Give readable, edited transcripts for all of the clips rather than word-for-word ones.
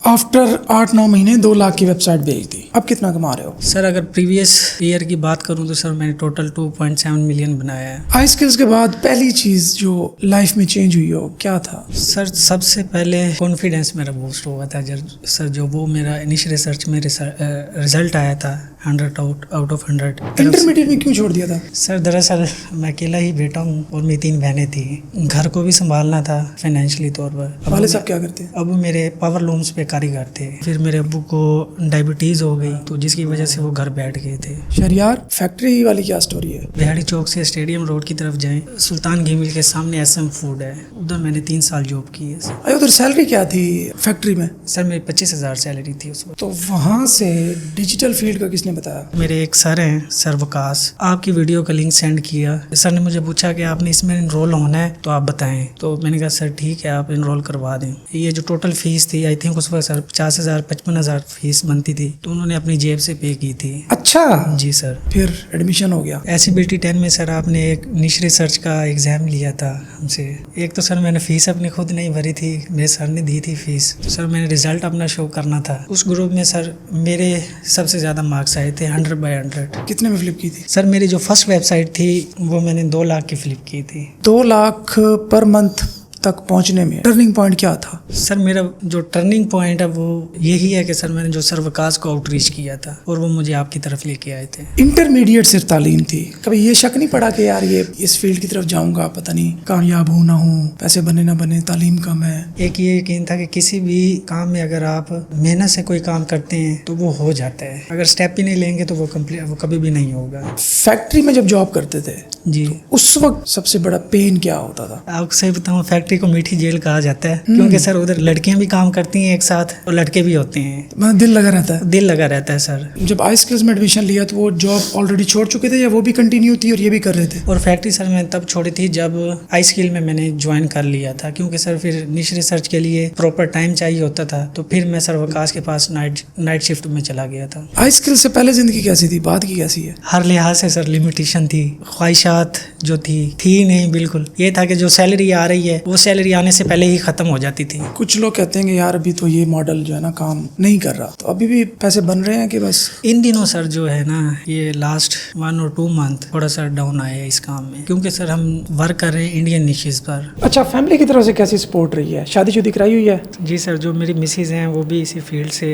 After 8-9 महीने 2 लाख की website भेज दी, अब कितना कमा रहे हो? सर अगर प्रीवियस ईयर की बात करूं तो सर मैंने टोटल 2.7 मिलियन बनाया है। आई स्किल्स के बाद पहली चीज जो लाइफ में चेंज हुई हो क्या था? सर सबसे पहले कॉन्फिडेंस मेरा बूस्ट हुआ था सर जो वो मेरा इनिशियल रिसर्च में रिजल्ट आया था 100 आउट ऑफ 100। इंटरमीडिएट में क्यों छोड़ दिया था? सर दरअसल मैं अकेला ही बेटा हूँ और मेरी 3 बहनें थी, घर को भी संभालना था फाइनेंशियली तौर पर। वाले साहब क्या करते हैं? अब मेरे पावर लूम्स पे कारीगर थे, फिर मेरे अब्बू को डायबिटीज़ हो गई तो जिसकी वजह से वो घर बैठ गए थे। शहरियार फैक्ट्री वाली क्या स्टोरी है? बिहाड़ी चौक से स्टेडियम रोड की तरफ जाएं, सुल्तान घी मिल के सामने SM फूड है, उधर मैंने 3 साल जॉब की है। अरे उधर सैलरी क्या थी फैक्ट्री में? सर मेरी 25,000 सैलरी थी उस वक्त। तो वहाँ से डिजिटल फील्ड का किसने बताया? मेरे एक सर हैं, सर वकास, आपकी वीडियो का लिंक सेंड किया। सर ने मुझे पूछा कि आपने इसमें इनरोल होना है तो आप बताएं, तो मैंने कहा सर ठीक है आप इनरोल करवा दें। ये जो टोटल फीस थी आई थिंक उस वक्त सर 50,000 55,000 फीस बनती थी, तो उन्होंने अपनी जेब से पे की थी। अच्छा जी सर। फिर एडमिशन हो गया। SCBT 10 में सर आपने एक निश रिसर्च का एग्ज़ाम लिया था हमसे। एक तो सर मैंने फ़ीस अपनी खुद नहीं भरी थी, मेरे सर ने दी थी फ़ीस, तो सर मैंने रिज़ल्ट अपना शो करना था। उस ग्रुप में सर मेरे सबसे ज़्यादा मार्क्स आए थे 100/100। कितने में फ्लिप की थी? सर मेरी जो फर्स्ट वेबसाइट थी वो मैंने 2 लाख की फ्लिप की थी। 2 लाख पर मंथ तक पहुंचने में टर्निंग पॉइंट क्या था? सर मेरा जो टर्निंग पॉइंट है वो यही है कि सर मैंने जो सर वकास को आउटरीच किया था और वो मुझे आपकी तरफ लेके आए थे। इंटरमीडिएट सिर्फ तालीम थी, कभी ये शक नहीं पड़ा कि यार ये इस फील्ड की तरफ जाऊंगा, पता नहीं कामयाब हूँ ना हूँ, पैसे बने ना बने, तालीम कम है? एक ये यकीन था कि किसी भी काम में अगर आप मेहनत से कोई काम करते हैं तो वो हो जाता है, अगर स्टेप ही नहीं लेंगे तो वो कभी भी नहीं होगा। फैक्ट्री में जब जॉब करते थे जी, तो उस वक्त सबसे बड़ा पेन क्या होता था? आपको सही बताऊँ फैक्ट्री को मीठी जेल कहा जाता है, क्योंकि सर उधर लड़कियां भी काम करती हैं एक साथ और लड़के भी होते हैं। मतलब दिल लगा रहता है? दिल लगा रहता है सर। जब आई स्किल्स में एडमिशन लिया तो वो जॉब ऑलरेडी छोड़ चुके थे या वो भी कंटिन्यू थी और ये भी कर रहे थे? और फैक्ट्री सर मैंने तब छोड़ी थी जब आई स्किल में मैंने ज्वाइन कर लिया था, क्योंकि सर फिर निश रिसर्च के लिए प्रॉपर टाइम चाहिए होता था, तो फिर मैं सर वकास के पास नाइट शिफ्ट में चला गया था। आई स्किल्स से पहले जिंदगी कैसी थी, बाद की कैसी है? हर लिहाज से सर लिमिटेशन थी, ख्वाहिशात जो थी नहीं, बिल्कुल ये था कि जो सैलरी आ रही है वो सैलरी आने से पहले ही खत्म हो जाती थी। कुछ लोग कहते हैं कि यार अभी तो ये मॉडल जो है ना काम नहीं कर रहा, तो अभी भी पैसे बन रहे हैं कि बस? इन दिनों सर जो है ना ये लास्ट 1 और 2 मंथ थोड़ा सा डाउन आया है इस काम में, क्योंकि सर हम वर्क कर रहे हैं इंडियन निशेज पर। अच्छा, फैमिली की तरफ से कैसी सपोर्ट रही है? शादी कराई हुई है? जी सर, जो मेरी मिसेज हैं वो भी इसी फील्ड से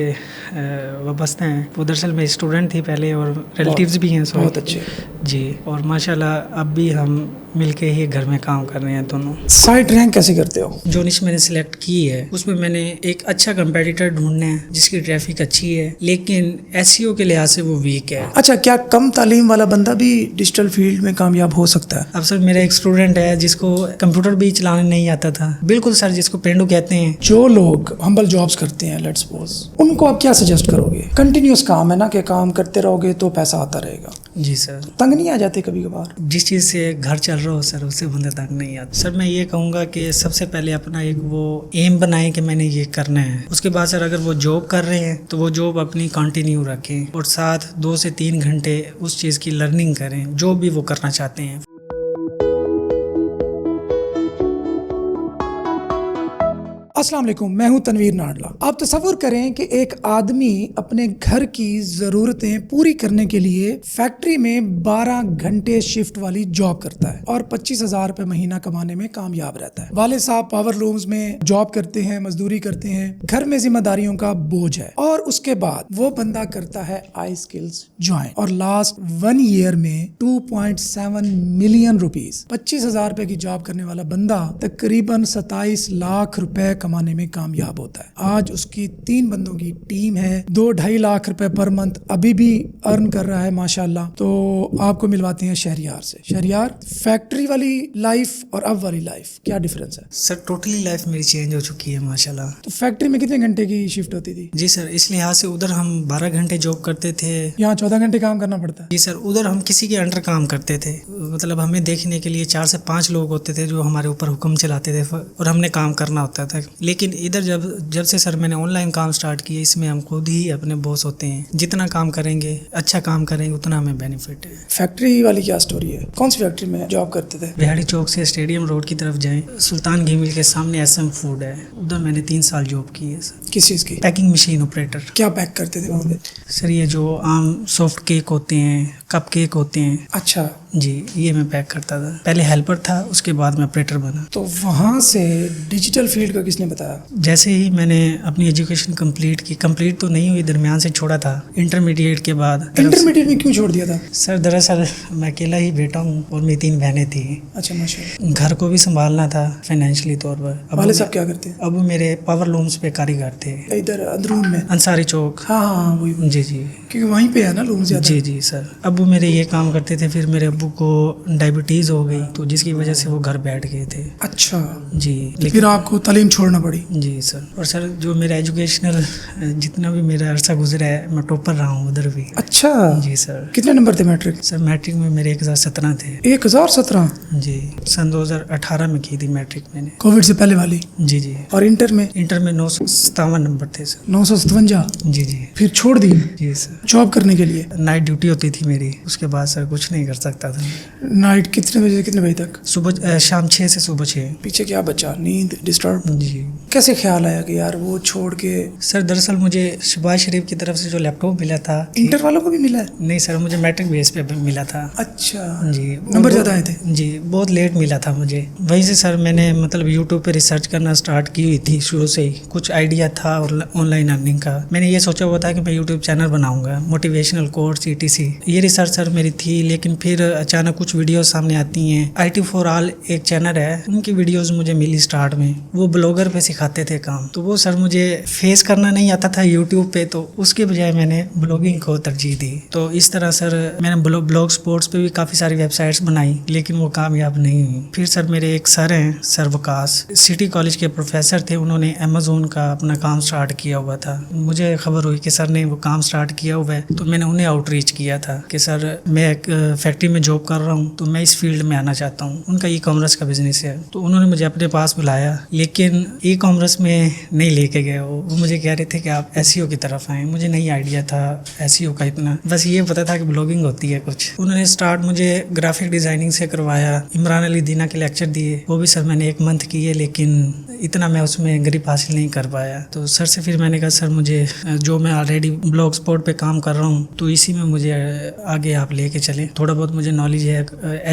वाबस्ता हैं। वो दरअसल मेरी स्टूडेंट थी पहले और रिलेटिव्स भी हैं। बहुत अच्छे जी, और माशाल्लाह अब भी हम मिलके ही घर में काम कर रहे हैं दोनों। साइड रैंक कैसे करते हो? जो निश मैंने सिलेक्ट की है उसमें मैंने एक अच्छा कंपेटिटर ढूंढना है जिसकी ट्रैफिक अच्छी है लेकिन SEO के लिहाज से वो वीक है। अच्छा, क्या कम तालीम वाला बंदा भी डिजिटल फील्ड में कामयाब हो सकता है? अब सर मेरा एक स्टूडेंट है जिसको कंप्यूटर भी चलाने नहीं आता था। बिल्कुल सर, जिसको पेंडू कहते हैं। जो लोग हम्बल जॉब्स करते हैं लेट्स सपोज, उनको आप क्या सजेस्ट करोगे? कंटिन्यूअस काम है ना कि काम करते रहोगे तो पैसा आता रहेगा। जी सर। तंग नहीं आ जाते कभी कभार? जिस चीज़ से घर चल रहा हो सर उससे बंदा तंग नहीं आता। सर मैं ये कहूँगा कि सबसे पहले अपना एक वो एम बनाएं कि मैंने ये करना है। उसके बाद सर अगर वो जॉब कर रहे हैं तो वो जॉब अपनी कंटिन्यू रखें और साथ 2 से 3 घंटे उस चीज़ की लर्निंग करें जो भी वो करना चाहते हैं। अस्सलाम वालेकुम, मैं हूं तनवीर नाडला। आप तसव्वुर करें कि एक आदमी अपने घर की ज़रूरतें पूरी करने के लिए फैक्ट्री में 12 घंटे शिफ्ट वाली जॉब करता है और 25,000 रुपये महीना कमाने में कामयाब रहता है। वाले साहब पावर लूम्स में जॉब करते हैं, मजदूरी करते हैं, घर में जिम्मेदारियों का बोझ है और उसके बाद वो बंदा करता है आई स्किल्स ज्वाइन और लास्ट 1 ईयर में 2.7 मिलियन रुपीस 25,000 रुपये की जॉब करने वाला बंदा तकरीबन 27 लाख रुपए कमाने में कामयाब होता है। आज उसकी 3 बंदों की टीम है, 2-2.5 लाख रुपए पर मंथ अभी भी अर्न कर रहा है माशाल्लाह। तो आपको मिलवाते हैं शहरियार से। शहरियार, फैक्ट्री वाली लाइफ और अब वाली लाइफ क्या डिफरेंस है? सर टोटली लाइफ मेरी चेंज हो चुकी है माशाल्लाह। तो फैक्ट्री में कितने घंटे की शिफ्ट होती थी? जी सर, इस लिहाज से उधर हम 12 घंटे जॉब करते थे, यहाँ 14 घंटे काम करना पड़ता है। जी सर, उधर हम किसी के अंडर काम करते थे, मतलब हमें देखने के लिए 4 से 5 लोग होते थे जो हमारे ऊपर हुक्म चलाते थे और हमने काम करना होता था। लेकिन इधर जब से सर मैंने ऑनलाइन काम स्टार्ट किया, इसमें हम खुद ही अपने बॉस होते हैं। जितना काम करेंगे, अच्छा काम करेंगे, उतना हमें बेनिफिट है। फैक्ट्री वाली क्या स्टोरी है? कौन सी फैक्ट्री में जॉब करते थे? बिहाड़ी चौक से स्टेडियम रोड की तरफ जाएं, सुल्तान घी मिल के सामने SM फूड है, उधर मैंने 3 साल जॉब की है सर। किस चीज़ की? Packing machine operator. क्या पैक करते थे वहाँ पे? सर ये जो आम सॉफ्ट केक होते हैं, कप केक होते हैं, अच्छा, जी ये मैं पैक करता था। पहले हेल्पर था, उसके बाद मैं ऑपरेटर बना। तो वहाँ से डिजिटल फील्ड का किसने बताया? जैसे ही मैंने अपनी एजुकेशन कंप्लीट की, कंप्लीट तो नहीं हुई, दरमियान से छोड़ा था इंटरमीडिएट के बाद। इंटरमीडिएट में क्यों छोड़ दिया था? सर दरअसल मैं अकेला ही बेटा हूँ और मेरी 3 बहनें थी। अच्छा, माशाल्लाह। घर को भी संभालना था फाइनेंशियली तौर पर। वाले साहब क्या करते हैं? अब मेरे पावर लूम्स पे कारीगर थे, इधर अंदरून में? अंसारी चौक। हाँ हाँ हाँ, वही, जी जी क्योंकि वहीं पे है ना लोग ज़्यादा। जी जी सर। अबू मेरे ये काम करते थे, फिर मेरे अब्बू को डायबिटीज़ हो गई, तो जिसकी वजह से वो घर बैठ गए थे। अच्छा, जी फिर आपको तालीम छोड़ना पड़ी? जी सर। और सर जो मेरा एजुकेशनल जितना भी मेरा अरसा गुजरा है, मैं टॉपर रहा हूँ उधर भी। अच्छा जी सर। कितने नंबर थे मैट्रिक? सर मैट्रिक में मेरे 1017 थे। 1017? जी सन 2018 में की थी मैट्रिक मैंने, कोविड से पहले वाली। जी जी। और इंटर में? इंटर में 957 नंबर थे सर। 957? जी जी फिर छोड़ दी जी सर। जॉब करने के लिए? नाइट ड्यूटी होती थी मेरी, उसके बाद सर कुछ नहीं कर सकता था। नाइट कितने बजे से कितने बजे तक? सुबह शाम 6 से सुबह 6। पीछे क्या बचा? नींद डिस्टर्ब? जी कैसे ख्याल आया कि यार वो छोड़ के? सर दरअसल मुझे शहबाज शरीफ की तरफ से जो लैपटॉप मिला था। इंटर वालों को भी मिला है? नहीं सर, मुझे मैट्रिक बेस पे मिला था। अच्छा जी। नंबर ज़्यादा आए थे? जी बहुत लेट मिला था मुझे। वहीं से सर मैंने मतलब यूट्यूब पे रिसर्च करना स्टार्ट की हुई थी शुरू से ही। कुछ आइडिया था और ऑनलाइन अर्निंग का। मैंने ये सोचा हुआ था कि मैं यूट्यूब चैनल बनाऊंगा, मोटिवेशनल कोर्स ETC। ये रिसर्च सर मेरी थी, लेकिन फिर अचानक कुछ वीडियो सामने आती हैं। IT for all एक चैनल है, उनकी वीडियोस मुझे मिली स्टार्ट में। वो ब्लॉगर पे सिखाते थे काम, तो वो सर मुझे फेस करना नहीं आता था यूट्यूब पे, तो उसके बजाय मैंने ब्लॉगिंग को तरजीह दी। तो इस तरह सर मैंने ब्लॉग स्पोर्ट्स पे भी काफ़ी सारी वेबसाइट्स बनाई, लेकिन वो कामयाब नहीं हुई। फिर सर मेरे एक सर हैं, सर वकास, सिटी कॉलेज के प्रोफेसर थे, उन्होंने अमेजोन का अपना काम स्टार्ट किया हुआ था। मुझे खबर हुई कि सर ने वो काम स्टार्ट किया हुआ है, तो मैंने उन्हें आउटरीच किया था कि सर मैं एक फैक्ट्री में जॉब कर रहा हूँ, तो मैं इस फील्ड में आना चाहता हूँ। उनका ई-कॉमर्स का बिजनेस है, तो उन्होंने मुझे अपने पास बुलाया, लेकिन ई-कॉमर्स में नहीं लेके गए। वो मुझे कह रहे थे कि आप SEO की तरफ आएँ। मुझे नहीं आइडिया था SEO का इतना, बस ये पता था कि ब्लॉगिंग होती है कुछ। उन्होंने स्टार्ट मुझे ग्राफिक डिज़ाइनिंग से करवाया, इमरान अली दीना के लेक्चर दिए, वो भी सर मैंने 1 मंथ किए, लेकिन इतना मैं उसमें ग्रिप हासिल नहीं कर पाया। तो सर से फिर मैंने कहा सर मुझे जो मैं ऑलरेडी ब्लॉग स्पॉट पे काम कर रहा हूँ, तो इसी में मुझे आगे आप लेके चलें। थोड़ा बहुत मुझे नॉलेज है,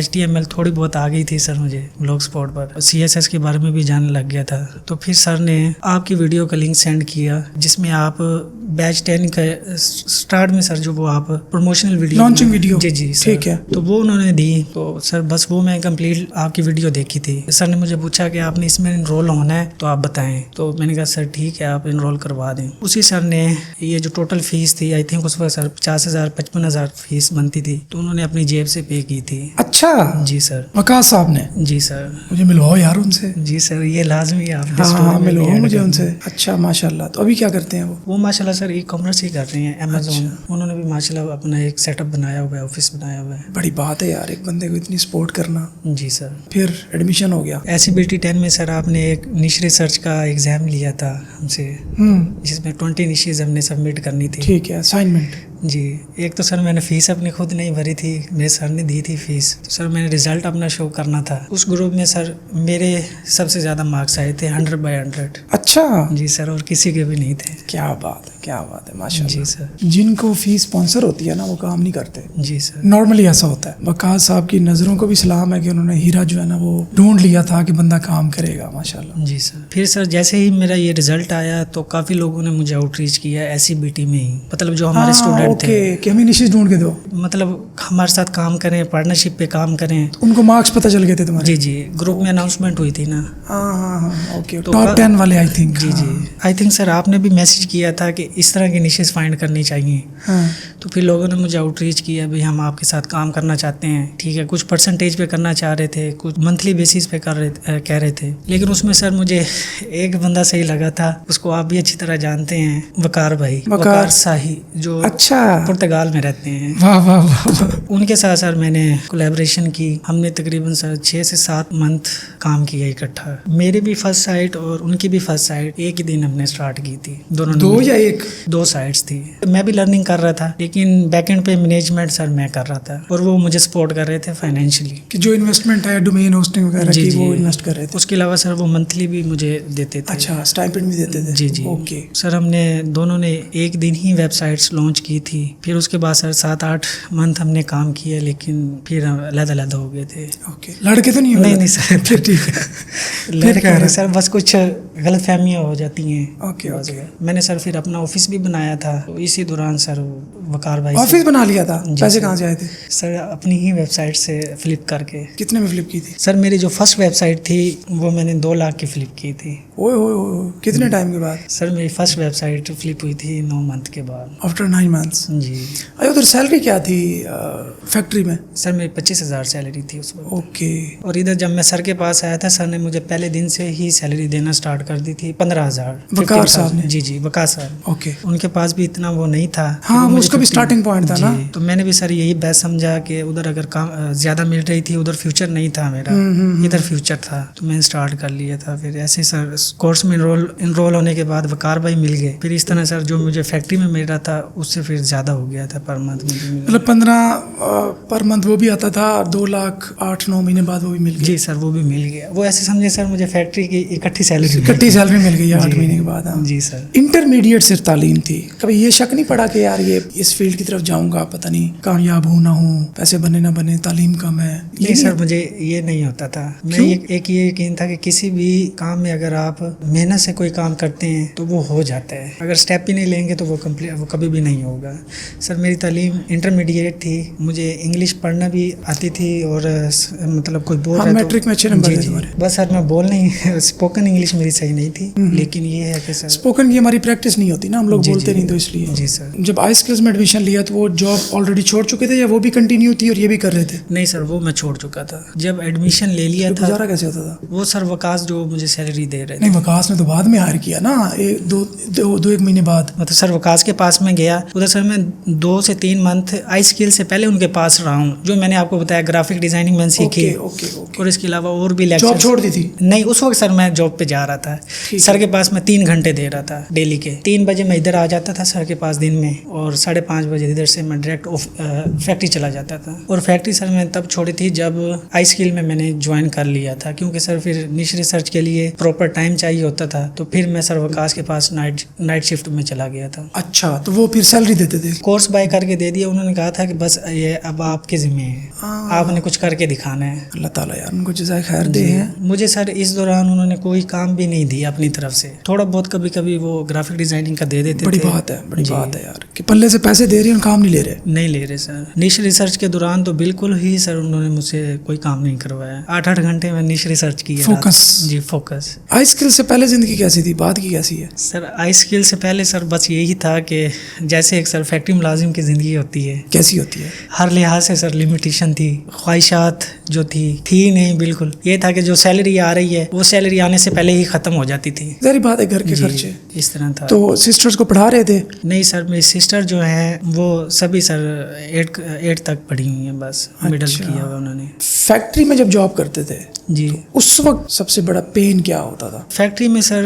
HTML थोड़ी बहुत आ गई थी सर मुझे ब्लॉग स्पॉट पर, CSS के बारे में भी जानने लग गया था। तो फिर सर ने आपकी वीडियो का लिंक सेंड किया, जिसमें आप बैच 10 का स्टार्ट में सर जो वो आप प्रमोशनल वीडियो, लॉन्चिंग वीडियो, जी जी सर, ठीक है, तो वो उन्होंने दी। तो सर बस वो मैं कंप्लीट आपकी वीडियो देखी थी। सर ने मुझे पूछा कि आपने इसमें इनरोल होना है तो आप बताएं, तो मैंने कहा सर ठीक है आप इनरोल करवा दें। उसी सर ने ये जो टोटल फीस थी, आई थिंक उस वक्त सर 50,000 55,000 फीस बनती थी, तो उन्होंने अपनी जेब से पे की थी। अच्छा जी सर। वकास साहब ने? जी सर। मुझे मिलवाओ यार उनसे। जी सर, ये लाजमी है आपके हाँ स्टोरी हाँ में मिलवाओ भी ऐड मुझे करना। उनसे। अच्छा माशाल्लाह। तो अभी क्या करते हैं वो? माशाल्लाह सर ई-कॉमर्स ही कर रहे हैं, अमेजोन। उन्होंने भी माशाल्लाह अपना एक सेटअप बनाया हुआ है, ऑफिस बनाया हुआ है। बड़ी बात है यार, एक बंदे को इतनी सपोर्ट करना। जी सर। फिर एडमिशन हो गया? SCBT 10 में सर आपने एक निश रिसर्च का एग्जाम लिया था हमसे, जिसमें 20 निशेज हमने सबमिट करनी थी। ठीक है, असाइनमेंट। जी। एक तो सर मैंने फीस अपनी खुद नहीं भरी थी, मेरे सर ने दी थी फीस। तो सर मैंने रिजल्ट अपना शो करना था। उस ग्रुप में सर मेरे सबसे ज़्यादा मार्क्स आए थे, 100/100। अच्छा जी सर, और किसी के भी नहीं थे। क्या बात है, क्या बात है, माशाल्लाह। जी सर। जिनको फीस स्पॉन्सर होती है ना, वो काम नहीं करते। जी सर। नॉर्मली ऐसा होता है। वकास साहब की नज़रों को भी सलाम है कि उन्होंने हीरा जो है ना वो ढूंढ लिया था कि बंदा काम करेगा, माशाल्लाह। जी सर। फिर सर जैसे ही मेरा ये रिजल्ट आया, तो काफ़ी लोगों ने मुझे आउटरीच किया SCBT में ही, मतलब जो हमारे स्टूडेंट थे कि हमें निशेज ढूंढ के दो, मतलब हमारे साथ काम करें, पार्टनरशिप पे काम करें। उनको मार्क्स पता चल गए थे तुम्हारे? जी जी, ग्रुप में अनाउंसमेंट हुई थी ना। हाँ हाँ हाँ, ओके। तो टॉप 10 वाले आई थिंक। जी जी, आई थिंक सर आपने भी मैसेज किया था कि इस तरह की निशेज फाइंड करनी चाहिए। हाँ। तो फिर लोगों ने मुझे आउटरीच किया, भाई हम आपके साथ काम करना चाहते हैं, ठीक है। कुछ परसेंटेज पे करना चाह रहे थे, कुछ मंथली बेसिस पे कह रहे थे। लेकिन उसमें सर मुझे एक बंदा सही लगा था, उसको आप भी अच्छी तरह जानते हैं, वकार भाई, वकार शाही, जो अच्छा पुर्तगाल में रहते हैं। वाह वाह वाह। उनके साथ सर मैंने कोलैबोरेशन की। हमने तकरीबन सर 6 से 7 मंथ काम किया इकट्ठा। मेरे भी फर्स्ट साइट और उनकी भी फर्स्ट साइट एक ही दिन हमने स्टार्ट की थी। दोनों दो या एक? 2 साइट्स थी। मैं भी लर्निंग कर रहा था, लेकिन लेकिन बैकएंड पे मैनेजमेंट सर मैं कर रहा था और वो मुझे सपोर्ट कर रहे थे फाइनेंशियली। कि जो इन्वेस्टमेंट है डोमेन होस्टिंग वगैरह जी, की जी। वो इन्वेस्ट कर रहे थे। उसके अलावा सर वो मंथली भी मुझे देते थे। अच्छा, स्टाइपेंड भी देते थे। जी जी ओके। सर हमने दोनों ने एक दिन ही वेबसाइट्स लॉन्च की थी, फिर उसके बाद सर 7-8 मंथ हमने काम किया, लेकिन फिर अलग-अलग हो गए थे। ओके, लड़के तो नहीं हुए? नहीं सर फिर ठीक है। लड़के क्या नहीं है? सर, बस कुछ गलत फहमियाँ हो जाती हैं। ओके, बस ओके। मैंने सर फिर अपना ऑफिस भी बनाया था, तो इसी दौरान सर वकार भाई ऑफिस बना लिया था? जी, पैसे सर। कहाँ से आए थे? सर अपनी ही वेबसाइट से फ्लिप करके। कितने में फ्लिप की थी? सर मेरी जो फर्स्ट वेबसाइट थी वो मैंने 2 लाख की फ्लिप की थी। ओए ओए ओए, कितने टाइम के बाद? सर मेरी फर्स्ट वेबसाइट फ्लिप हुई थी 9 मंथ के बाद। After 9 months. जी अरे उधर सैलरी क्या थी फैक्ट्री में? सर मेरी 25,000 सैलरी थी उस वक्त। ओके। और इधर जब मैं सर के पास आया था, सर ने मुझे पहले दिन से ही सैलरी देना स्टार्ट कर दी थी, 15,000। वकार साहब ने? जी जी, वकार साहब। ओके। उनके पास भी इतना वो नहीं था। हाँ, वो मुझे उसका भी 15 स्टार्टिंग पॉइंट था जी, ना। तो मैंने भी सर यही बेस्ट समझा कि उधर अगर काम ज़्यादा मिल रही थी, उधर फ्यूचर नहीं था मेरा, इधर फ्यूचर था, तो मैंने स्टार्ट कर लिया था। फिर ऐसे सर कोर्स में इनरोल होने के बाद वकार भाई मिल गए। फिर इस तरह सर जो मुझे फैक्ट्री में मिल रहा था उससे फिर ज़्यादा हो गया था पर मंथ मुझे मिला। मतलब 15 पर मंथ वो भी आता था, 2 लाख 8-9 महीने बाद वो भी मिल गया। जी सर, वो भी मिल गया। वो ऐसे समझे सर मुझे फैक्ट्री की इकट्ठी सैलरी इकट्ठी सैलरी मिल गई 8 महीने के बाद। हाँ। जी सर। इंटरमीडिएट सिर्फ तालीम थी, कभी ये शक नहीं पड़ा कि यार ये इस फील्ड की तरफ जाऊंगा, पता नहीं कामयाब हूँ ना हूँ, पैसे बने ना बने, तालीम कम है? नहीं सर, मुझे ये नहीं होता था। मैं एक ये यकीन था कि किसी भी काम में अगर आप मेहनत से कोई काम करते हैं तो वो हो जाता है, अगर स्टेप ही नहीं लेंगे तो वो कभी भी नहीं होगा। सर मेरी तालीम इंटरमीडिएट थी, मुझे इंग्लिश पढ़ना भी आती थी और मतलब कोई बोल रहा है मैट्रिक में अच्छे नंबर थे तुम्हारे? बस सर मैं बोल नहीं स्पोकन इंग्लिश मेरी सही नहीं थी, लेकिन ये है कि सर स्पोकन की हमारी प्रैक्टिस नहीं होती ना, हम लोग बोलते नहीं, तो इसलिए। जी सर। जब आई स्किल्स में एडमिशन लिया तो वो जॉब ऑलरेडी छोड़ चुके थे या वो भी कंटिन्यू थी और ये भी कर रहे थे? नहीं सर, वो मैं छोड़ चुका था। जब एडमिशन ले लिया था, गुजारा कैसे होता था? वो सर वकास जो मुझे सैलरी दे रहे थे। नहीं, वकास ने तो बाद में हायर किया ना, एक महीने बाद। मतलब सर वकास के पास में गया, उधर सर मैं 2 से 3 मंथ आई स्किल से पहले उनके पास रहा हूँ, जो मैंने आपको बताया ग्राफिक डिजाइनिंग मैंने सीखी। ओके। और इसके अलावा और भी लेक्चर। जॉब छोड़ दी थी? नहीं, उस वक्त सर मैं जॉब पे जा रहा था। सर के पास मैं 3 घंटे दे रहा था डेली के। 3 बजे मैं इधर आ जाता था सर के पास दिन में, और 5:30 बजे इधर से मैं डायरेक्ट फैक्ट्री चला जाता था। और फैक्ट्री सर मैं तब छोड़ी थी जब आई स्किल में मैंने ज्वाइन कर लिया था, क्योंकि सर फिर निश रिसर्च के लिए प्रॉपर टाइम चाहिए होता था, तो फिर मैं सर वकास के पास नाइट शिफ्ट में चला गया था। अच्छा, तो वो फिर सैलरी देते थे? कोर्स बाय करके दे दिया, उन्होंने कहा था कि बस ये अब आपके जिम्मे है, आपने कुछ करके दिखाना है। अल्लाह ताला यार उनको जज़ाए खैर दे हैं। मुझे सर इस दौरान उन्होंने कोई काम भी नहीं दिया अपनी तरफ से, थोड़ा बहुत कभी कभी वो ग्राफिक डिजाइनिंग का दे देते बड़ी थे। बात है, बड़ी बात है यार कि पल्ले से पैसे दे रहे हैं और काम नहीं ले रहे। नहीं ले रहे सर। निश रिसर्च के दौरान तो बिल्कुल ही सर उन्होंने मुझसे कोई काम नहीं करवाया। 8-8 घंटे में निश रिसर्च किया। फोकस। जी, फोकस। आई स्किल से पहले जिंदगी कैसी थी, बाद की कैसी है? सर आई स्किल से पहले सर बस यही था कि जैसे एक सर फैक्ट्री मुलाजिम की ज़िंदगी होती है, कैसी होती है? हर लिहाज से सर लिमिटेशन थी, ख्वाहिशात जो थी नहीं बिल्कुल। ये था कि जो सैलरी आ रही है वो सैलरी आने से पहले ही ख़त्म हो जाती थी। जारी बात है, घर के खर्चे। इस तरह था। तो सिस्टर्स को पढ़ा रहे थे? नहीं सर, मेरी सिस्टर जो है वो सभी सर 8 तक पढ़ी हुई हैं, बस मिडिल किया हुआ उन्होंने। फैक्ट्री में जब जॉब करते थे जी, उस वक्त सबसे बड़ा पेन क्या होता था? फैक्ट्री में सर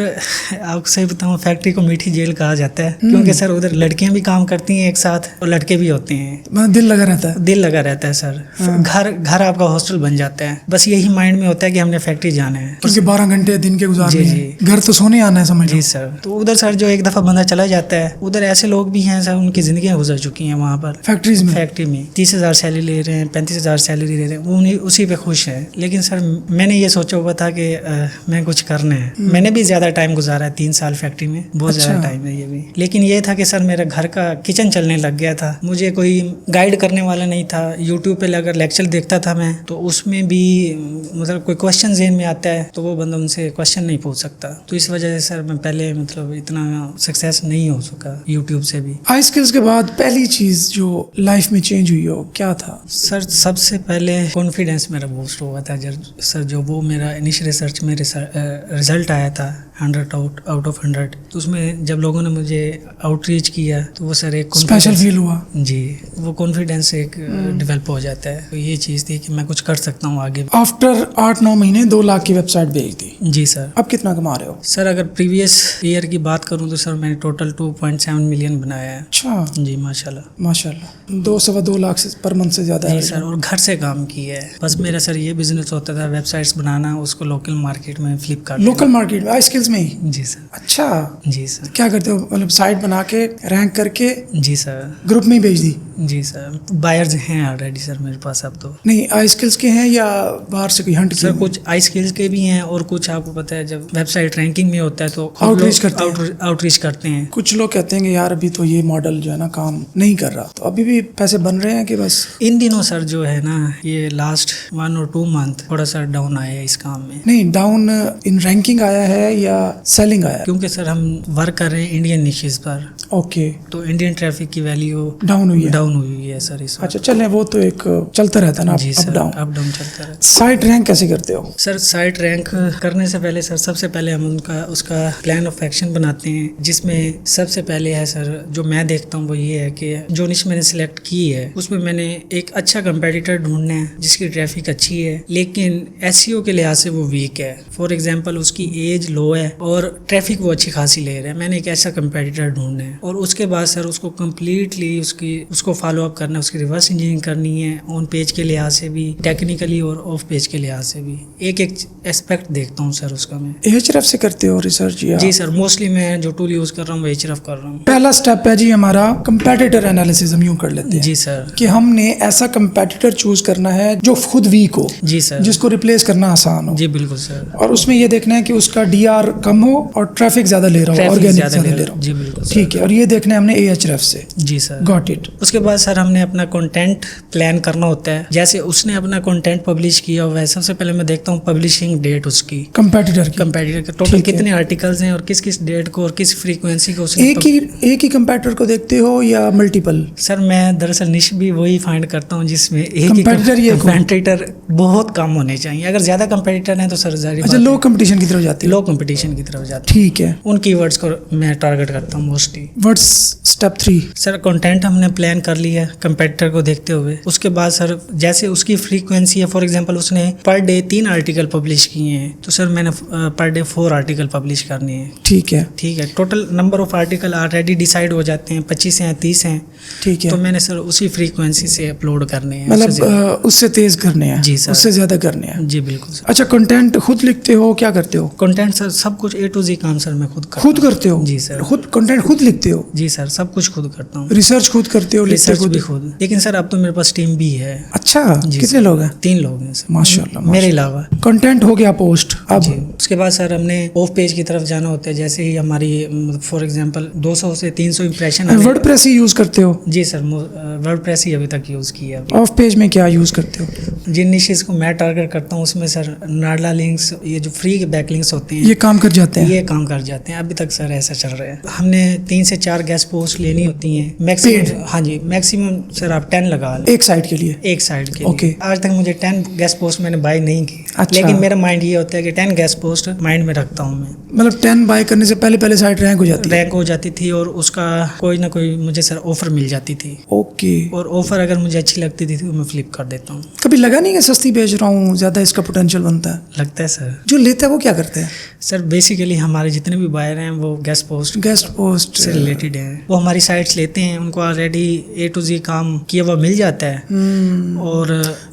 आपको सही बताऊं, फैक्ट्री को मीठी जेल कहा जाता है, क्योंकि सर उधर लड़कियां भी काम करती हैं एक साथ और लड़के भी होते हैं। मतलब दिल लगा रहता है? दिल लगा रहता है सर। घर आपका हॉस्टल बन जाता है, बस यही माइंड में होता है कि हमने फैक्ट्री जाना है, क्योंकि 12 घंटे दिन के गुजारने जी, हैं, घर तो सोने आना है, समझ लो। जी सर। तो उधर सर जो एक दफ़ा बंदा चला जाता है, उधर ऐसे लोग भी हैं सर उनकी ज़िंदगियाँ गुजर चुकी हैं वहाँ पर फैक्ट्रीज में। फैक्ट्री में 30,000 सैलरी ले रहे हैं, 35,000 सैलरी ले रहे हैं, वो उन्हीं उसी पे खुश हैं। लेकिन सर मैंने ये सोचा हुआ था कि मैं कुछ करना है। मैंने भी ज़्यादा टाइम गुजारा है, 3 साल फैक्ट्री में, बहुत ज़्यादा टाइम है ये भी। लेकिन ये था कि सर मेरा घर का किचन चलने लग गया था, मुझे कोई गाइड करने वाला नहीं था। यूट्यूब पे अगर लेक्चर देखता था मैं, तो उसमें भी मतलब कोई क्वेश्चन ज़हन में आता है तो वो बंदा उनसे क्वेश्चन नहीं पूछ सकता। तो इस वजह से सर मैं पहले मतलब इतना सक्सेस नहीं हो सका यूट्यूब से भी। आई स्किल्स के बाद पहली चीज़ जो लाइफ में चेंज हुई हो क्या था? सर सबसे पहले कॉन्फिडेंस मेरा बूस्ट हुआ था जब सर जो वो मेरा इनिशियल रिसर्च में रिजल्ट आया था 100 आउट ऑफ 100, तो उसमें जब लोगों ने मुझे आउटरीच किया तो वो सर एक स्पेशल फील हुआ। जी, वो कॉन्फिडेंस एक डेवलप हो जाता है। तो ये चीज़ थी कि मैं कुछ कर सकता हूँ आगे। आफ्टर 8-9 महीने 2 लाख की वेबसाइट भेज दी। जी सर। अब कितना कमा रहे हो? सर अगर प्रीवियस ईयर की बात करूँ तो सर मैंने टोटल 2.7 मिलियन बनाया है। अच्छा, जी माशाल्लाह। माशाल्लाह। 2-2.25 लाख से पर मंथ से ज़्यादा जी है सर, और घर से काम किया है। बस मेरा सर ये बिजनेस होता था वेबसाइट्स बनाना, उसको लोकल मार्केट में फ्लिपकार्ट। लोकल मार्केट में, आई स्किल्स में ही? जी सर। अच्छा, जी सर। क्या करते हो? मतलब साइट बना के रैंक करके जी सर। ग्रुप में ही भेज दी? जी सर, बायर्स हैं ऑलरेडी सर मेरे पास अब तो। नहीं, आई स्किल्स के हैं या बाहर से कोई हंट सर कुछ आई स्किल्स के भी हैं और कुछ आपको पता है जब वेबसाइट रैंकिंग में होता है तो आउटरीच करते हैं। आउटरीच करते हैं। कुछ लोग कहते हैं कि यार अभी तो ये मॉडल जो है ना काम नहीं कर रहा, तो अभी भी पैसे बन रहे हैं कि बस? इन दिनों सर जो है ना ये लास्ट 1 और 2 मंथ थोड़ा सा डाउन आया है इस काम में। नहीं, डाउन इन रैंकिंग आया है या सेलिंग आया है? क्योंकि सर हम वर्क कर रहे हैं इंडियन निशेस पर, ओके, तो इंडियन ट्रैफिक की वैल्यू डाउन हुई है। डाउन हुई है सर इस वक्त। अच्छा, चलें, वो तो एक चलता रहता है ना, जी up sir, down. Up down चलता रहता है। साइट रैंक कैसे करते हो? सर साइट रैंक करने से पहले सर सबसे पहले हम उसका प्लान ऑफ एक्शन बनाते हैं, जिसमें सबसे पहले है सर जो मैं देखता हूँ वो ये है कि जो निश मैंने सिलेक्ट की है उसमें मैंने एक अच्छा कंपेटिटर ढूंढना है जिसकी ट्रैफिक अच्छी है लेकिन एसईओ के लिहाज से वो वीक है। फॉर एग्जांपल उसकी एज लो है और ट्रैफिक वो अच्छी खासी ले रहा है। मैंने एक ऐसा कंपेटिटर ढूंढना है और उसके बाद सर उसको कम्प्लीटली उसको फॉलो अप करना है, उसकी रिवर्स इंजीनियरिंग करनी है, ऑन पेज के लिहाज से भी, टेक्निकली और ऑफ पेज के लिहाज से भी। एक एस्पेक्ट देखता हूँ सर उसका मैं। एचरएफ से करते हो रिसर्च? जी सर, मोस्टली मैं जो टूल यूज कर रहा हूँ वो एचरएफ कर रहा हूँ। पहला स्टेप है जी हमारा कंपेटिटर एनालिसिस, हम यूं कर लेते हैं जी सर कि हमने ऐसा कंपेटिटर चूज करना है जो खुद वीक हो, जी सर, जिसको रिप्लेस करना आसान हो। जी बिल्कुल सर। और उसमें ये देखना है कि उसका डीआर कम हो और ट्रैफिक ज्यादा ले रहा हो, ट्रैफिक ऑर्गेनिक ज्यादा ज्यादा ले रहा हो। जी बिल्कुल सर। ठीक है, और ये देखना है हमने एएचआरएफ से। जी सर, गॉट इट। उसके बाद सर हमने अपना कंटेंट प्लान करना होता है। जैसे उसने अपना कंटेंट पब्लिश किया हुआ है, सबसे पहले मैं देखता हूँ पब्लिशिंग डेट उसकी, कंपेटिटर की। कंपेटिटर के टोटल कितने आर्टिकल्स हैं और किस किस डेट को और किस फ्रीक्वेंसी को उसने एक ही कंपेटिटर को देखते हो या मल्टीपल? सर मैं दरअसल निश भी वही फाइंड करता हूँ जिसमें एक ही कंपेटिटर बहुत कम होने चाहिए। अगर ज्यादा कंपेटिटर हैं तो सर अच्छा, लो कंपटीशन की तरफ जाते हो? लो कंपटीशन की तरफ जाते ठीक है। उन कीवर्ड्स को मैं टारगेट करता हूँ mostly. What's step 3? Sir content हमने प्लान कर लिया कंपेटिटर को देखते हुए। उसके बाद सर जैसे उसकी फ्रीक्वेंसी है, फॉर एग्जांपल उसने पर डे 3 आर्टिकल पब्लिश किए हैं तो सर मैंने पर डे 4 आर्टिकल पब्लिश करने हैं। ठीक है, ठीक है। Total number of article already decide हो जाते हैं, 25 हैं 30 हैं। ठीक है, तो मैंने सर उसी फ्रीक्वेंसी से अपलोड करने हैं। मतलब उससे तेज करने हैं? जी सर, उससे ज्यादा करने हैं? जी बिल्कुल सर। अच्छा, कंटेंट खुद लिखते हो, क्या करते हो? कंटेंट सर सब कुछ A to Z काम सर मैं खुद खुद करते हो? जी सर। खुद कंटेंट खुद लिखते हो? जी सर, सब कुछ खुद करता हूँ। रिसर्च खुद करते हो? लिखते रिसर्च भी खुद। लेकिन सर अब तो मेरे पास टीम भी है। अच्छा, जी कितने सर। लोग हैं? 3 लोग हैं सर, माशाल्लाह। मेरे अलावा। कंटेंट हो गया पोस्ट, अब जी उसके बाद सर हमने ऑफ पेज की तरफ जाना होता है। जैसे ही हमारी फॉर एग्जांपल 200 से 300 इंप्रेशन। वर्डप्रेस ही यूज करते हो? जी सर, वर्डप्रेस ही अभी तक यूज किया है। ऑफ पेज में क्या यूज करते हो? जिन निशेस को मैं टारगेट करता हूँ उसमें सर नाडला लिंक्स, ये जो फ्री के बैकलिंक्स होते हैं, ये काम कर जाते हैं? ये काम कर जाते हैं। अभी तक सर ऐसा चल रहा है। हमने 3 से 4 गेस्ट पोस्ट लेनी होती हैं मैक्सिमम। हाँ जी, मैक्सिमम सर आप 10 लगा लें एक साइड के लिए? एक साइड के ओके। लिए। आज तक मुझे 10 गेस्ट पोस्ट मैंने बाय नहीं की। अच्छा। लेकिन मेरा माइंड ये होता है कि 10 गेस्ट पोस्ट माइंड में रखता हूँ मैं। मतलब 10 बाय करने से पहले साइट रैंक हो जाती है? रैंक हो जाती थी और उसका कोई ना कोई मुझे सर ऑफर मिल जाती थी। ओके। और ऑफर अगर मुझे अच्छी लगती थी तो मैं फ्लिप कर देता हूँ। कभी लगा नहीं कि सस्ती बेच रहा हूँ, ज्यादा इसका पोटेंशियल बनता है? लगता है सर। जो लेता है वो क्या करते हैं? सर बेसिकली हमारे जितने भी बायर हैं वो गेस्ट पोस्ट से रिलेटेड हैं। वो हमारी साइट्स लेते हैं, उनको ऑलरेडी A to Z काम किया हुआ मिल जाता है और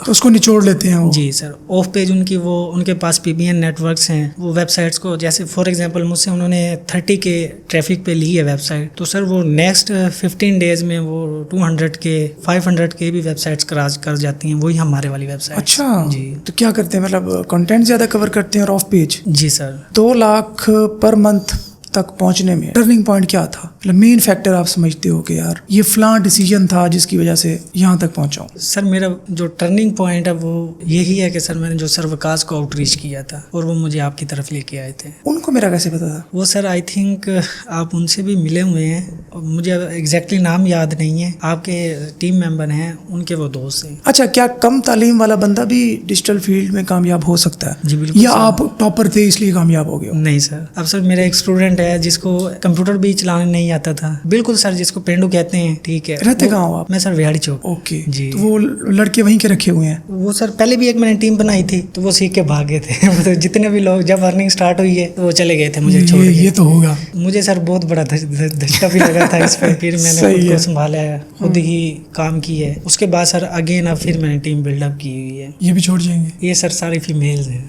तो उसको निचोड़ लेते हैं वो? जी सर। ऑफ पेज उनके पास PBN नेटवर्क्स हैं। वो वेबसाइट्स को जैसे फॉर एग्जांपल मुझसे उन्होंने 30 के ट्रैफिक पे ली है वेबसाइट, तो सर वो नेक्स्ट 15 डेज में वो 200 के 500 के भी वेबसाइट्स कर जाती हैं, वही हमारे वाली वेबसाइट। अच्छा जी। तो क्या करते हैं, मतलब कंटेंट ज्यादा कवर करते हैं और ऑफ पेज? जी सर। 2 लाख पर मंथ तक पहुंचने में टर्निंग पॉइंट क्या था, मतलब मेन फैक्टर आप समझते हो कि यार ये फलां डिसीजन था जिसकी वजह से यहाँ तक पहुंचा हूँ? सर मेरा जो टर्निंग पॉइंट है वो यही है कि सर मैंने जो सर्वकाश को आउटरीच किया था और वो मुझे आपकी तरफ लेके आए थे। उनको मेरा कैसे पता था? वो सर आई थिंक आप उनसे भी मिले हुए हैं, मुझे एग्जैक्टली नाम याद नहीं है, आपके टीम मेंबर हैं, उनके वो दोस्त हैं। अच्छा, क्या कम तालीम वाला बंदा भी डिजिटल फील्ड में कामयाब हो सकता है? जी बिल्कुल। या आप टॉपर थे इसलिए कामयाब हो गए हो? नहीं सर, अब सर मेरा एक स्टूडेंट है जिसको कंप्यूटर भी चलाने नहीं आता था, बिल्कुल सर, जिसको पेंडू कहते हैं, ठीक है। रहते कहाँ हो आप? मैं सर विहाड़ी चौक। ओके जी। तो वो लड़के वहीं के रखे हुए हैं? वो सर पहले भी एक मैंने टीम बनाई थी तो वो सीख के भाग गए थे मतलब जितने भी लोग, जब अर्निंग स्टार्ट हुई है तो वो चले गए थे मुझे छोड़ के। ये तो होगा। मुझे सर बहुत बड़ा धचका भी लगा था इस पे, फिर मैंने खुद को संभाला है, खुद ही काम की है। उसके बाद सर अगेन अब फिर मैंने टीम बिल्डअप की हुई है। ये भी छोड़ जाएंगे? ये सर सारी फीमेल्स हैं।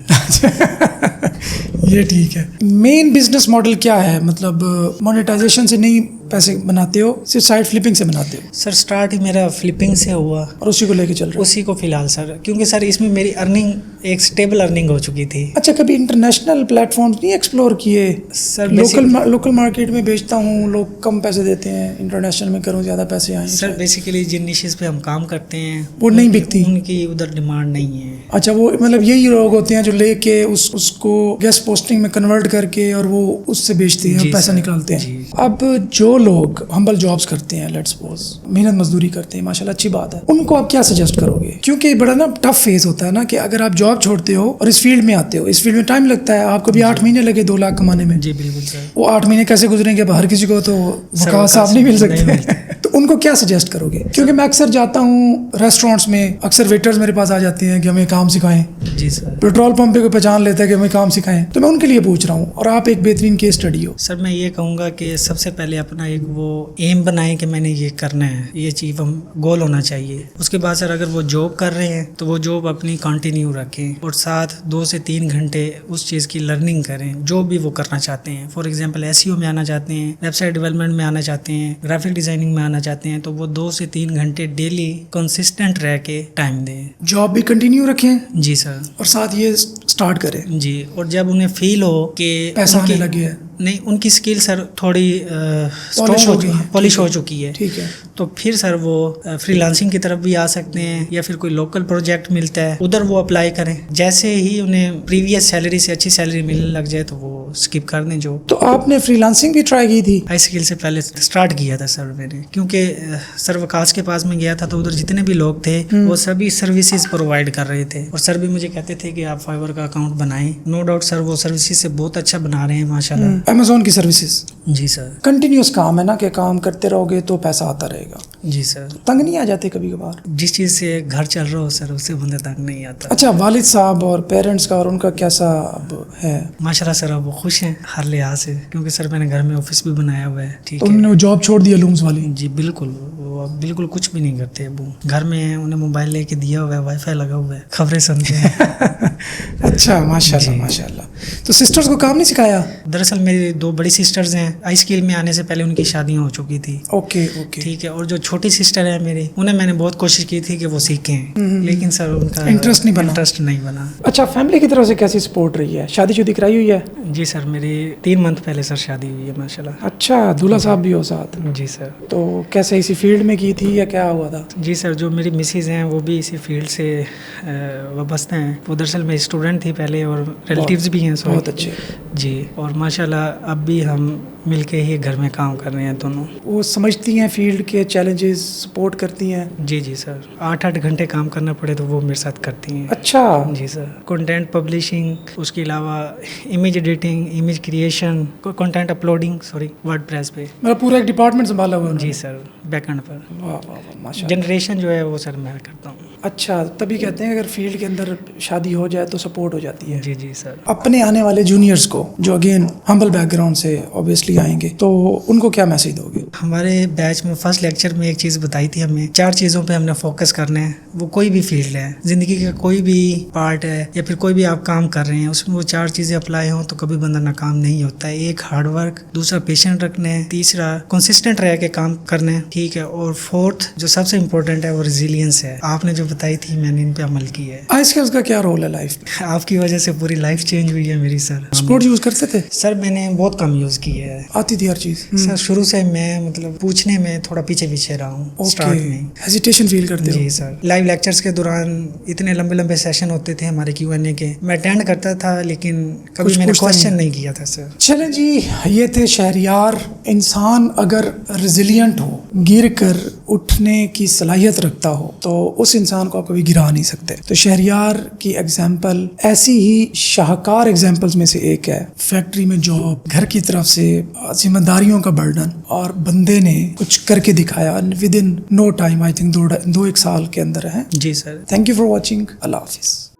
ये ठीक है। मेन बिजनेस मॉडल क्या है, मतलब मोनेटाइजेशन से नहीं पैसे बनाते हो, सिर्फ साइट फ्लिपिंग से बनाते हो? सर स्टार्ट ही मेरा फ्लिपिंग से हुआ और उसी को लेके चल रहे हो? उसी को फिलहाल सर, क्योंकि सर इसमें मेरी अर्निंग एक स्टेबल अर्निंग हो चुकी थी। अच्छा, कभी इंटरनेशनल प्लेटफॉर्म्स नहीं एक्सप्लोर किए? सर लोकल मार्केट में बेचता हूँ, लोग कम पैसे देते हैं, इंटरनेशनल में करूँ ज़्यादा पैसे आए। सर बेसिकली जिन निशेस पे हम काम करते हैं वो नहीं बिकती, उनकी उधर डिमांड नहीं है। अच्छा, वो मतलब यही लोग होते हैं जो लेके उसको गेस्ट पोस्टिंग में कन्वर्ट करके और वो उससे बेचते हैं, पैसा निकालते हैं। अब जो लोग हम्बल जॉब्स करते हैं, लेट्स सपोज मेहनत मजदूरी करते हैं, माशाल्लाह अच्छी बात है, उनको आप क्या सजेस्ट करोगे? क्योंकि बड़ा ना टफ फेज होता है ना कि अगर आप जॉब छोड़ते हो और इस फील्ड में आते हो, इस फील्ड में टाइम लगता है, आपको भी 8 महीने लगे 2 लाख कमाने में। जी बिल्कुल सर। वो 8 महीने कैसे गुजरेंगे? हर किसी को तो वकालत साहब नहीं मिल सकते तो उनको क्या सजेस्ट करोगे? क्योंकि मैं अक्सर जाता हूँ रेस्टोरेंट्स में, अक्सर वेटर्स मेरे पास आ जाते हैं कि हमें काम सिखाएं। जी सर। पेट्रोल पंप पे कोई पहचान लेता है कि हमें काम सिखाएं, तो मैं उनके लिए पूछ रहा हूँ, और आप एक बेहतरीन केस स्टडी हो। सर मैं ये कहूँगा कि सबसे पहले अपना एक वो एम बनाएं कि मैंने ये करना है, ये चीज़ हम गोल होना चाहिए। उसके बाद सर अगर वो जॉब कर रहे हैं तो वो जॉब अपनी कंटिन्यू रखें और साथ 2 से 3 घंटे उस चीज़ की लर्निंग करें जो भी वो करना चाहते हैं। फॉर एग्जांपल एसईओ में आना चाहते हैं, वेबसाइट डेवलपमेंट में आना चाहते हैं, ग्राफिक डिजाइनिंग में आना चाहते हैं, तो वो 2 से 3 घंटे डेली कंसिस्टेंट रह के टाइम दें। जॉब भी कंटिन्यू रखें? जी सर। और साथ ये स्टार्ट करें? जी, और जब उन्हें फील हो कि पैसा आने लगे है, नहीं, उनकी स्किल सर थोड़ी पॉलिश हो चुकी है, ठीक है, तो फिर सर वो फ्रीलांसिंग की तरफ भी आ सकते हैं, या फिर कोई लोकल प्रोजेक्ट मिलता है उधर वो अप्लाई करें। जैसे ही उन्हें प्रीवियस सैलरी से अच्छी सैलरी मिलने लग जाए तो वो स्किप कर दें जो। तो आपने फ्रीलांसिंग भी ट्राई की थी? हाई स्किल से पहले स्टार्ट किया था सर मैंने, क्योंकि सर्वकाश के पास में गया था तो उधर जितने भी लोग थे वो सभी सर्विसेज प्रोवाइड कर रहे थे, और सर भी मुझे कहते थे कि आप फाइवर का अकाउंट बनाएं। नो डाउट सर वो सर्विसेज से बहुत अच्छा बना रहे हैं माशाल्लाह। अमेज़न की सर्विसेज? जी सर। कंटिन्यूस काम है ना, कि काम करते रहोगे तो पैसा आता रहेगा। जी सर। तंग नहीं आ जाते कभी कभार? जिस चीज़ से घर चल रहा हो सर उससे बंदा तंग नहीं आता। अच्छा, वालिद साहब और पेरेंट्स का और उनका कैसा अब है? माशाल्लाह सर अब वो खुश हैं हर लिहाज से, क्योंकि सर मैंने घर में ऑफिस भी बनाया हुआ है, ठीक तो है। उन्होंने वो जॉब छोड़ दिया लूम्स वाली? जी बिल्कुल, वो अब बिल्कुल कुछ भी नहीं करते। वो घर में है, उन्हें मोबाइल लेके दिया हुआ है, वाईफाई लगा हुआ है, खबरें सुनते हैं। अच्छा, माशाल्लाह माशाल्लाह। तो सिस्टर्स को काम नहीं सिखाया? दरअसल मेरी 2 बड़ी सिस्टर्स हैं, आई स्किल में आने से पहले उनकी शादियाँ हो चुकी थी। ओके ओके, ठीक है। और जो छोटी सिस्टर है मेरी, उन्हें मैंने बहुत कोशिश की थी कि वो सीखें, लेकिन सर उनका इंटरेस्ट नहीं बना। अच्छा, फैमिली की तरफ से कैसी सपोर्ट रही है? शादी शुदी कराई हुई है? जी सर, मेरी 3 मंथ पहले सर शादी हुई है माशाल्लाह। अच्छा, दूल्हा साहब भी हो साथ? जी सर। तो कैसे, इसी फील्ड में की थी या क्या हुआ था? जी सर, जो मेरी मिसेज हैं वो भी इसी फील्ड से वाबस्ता हैं। वो दरअसल मेरी स्टूडेंट थी पहले और रिलेटिव्स भी हैं। बहुत अच्छे। जी, और माशाल्लाह अब भी हम मिलके ही घर में काम कर रहे हैं दोनों। वो समझती हैं फील्ड के चैलेंजेस, सपोर्ट करती हैं? जी जी सर, 8-8 घंटे काम करना पड़े तो वो मेरे साथ करती हैं। अच्छा। जी सर, कंटेंट पब्लिशिंग, उसके अलावा image editing, image creation, content uploading, WordPress पे मेरा पूरा एक डिपार्टमेंट संभाला हुआ है? जी सर, बैकएंड पर। वाह वाह वाह, माशाल्लाह। जनरेशन जो है वो सर मैं करता हूँ। अच्छा, तभी कहते हैं अगर फील्ड के अंदर शादी हो जाए तो सपोर्ट हो जाती है। जी जी सर। अपने आने वाले जूनियर्स को जो अगेन हम्बल बैकग्राउंड से ऑब्वियसली आएंगे, तो उनको क्या मैसेज दोगे? हमारे बैच में फर्स्ट लेक्चर में एक चीज़ बताई थी हमें, 4 चीज़ों पे हमने फोकस करना है। वो कोई भी फील्ड है, ज़िंदगी का कोई भी पार्ट है या फिर कोई भी आप काम कर रहे हैं, उसमें वो 4 चीज़ें अप्लाई हों तो कभी बंदा नाकाम नहीं होता है। 1 हार्डवर्क, दूसरा पेशेंट रखना है, तीसरा कंसिस्टेंट रह के काम करना है, ठीक है, और फोर्थ जो सबसे इम्पोर्टेंट है वो रिजिलियंस है। आपने जो बताई थी मैंने इन पे अमल की है। आई स्किल्स का क्या रोल है लाइफ में? आपकी वजह से पूरी लाइफ चेंज हुई है मेरी सर। स्पोर्ट्स यूज करते थे? सर मैंने बहुत कम यूज़ की है। आती थी हर चीज? सर शुरू से मैं मतलब पूछने में थोड़ा पीछे पीछे रहा हूँ स्टार्ट में। हेजिटेशन फील करते हो? जी सर। लाइव लेक्चर्स के दौरान इतने लंबे लंबे सेशन होते थे हमारे Q&A के, मैं अटेंड करता था लेकिन कभी कुछ मैंने पूछता क्वेश्चन नहीं किया था सर। चलें जी, ये थे शहरियार। इंसान अगर रिजिलियंट हो, गिर कर उठने की सलाहियत रखता हो, तो उस इंसान को आप कभी गिरा नहीं सकते। तो शहरियार की एग्जाम्पल ऐसी ही शाहकार एग्जाम्पल्स में से एक है। फैक्ट्री में जॉब, घर की तरफ से जिम्मेदारियों का बर्डन, और बंदे ने कुछ करके दिखाया within no time. I think 2-1 साल के अंदर है। जी sir. Thank you for watching. Allah हाफिज़।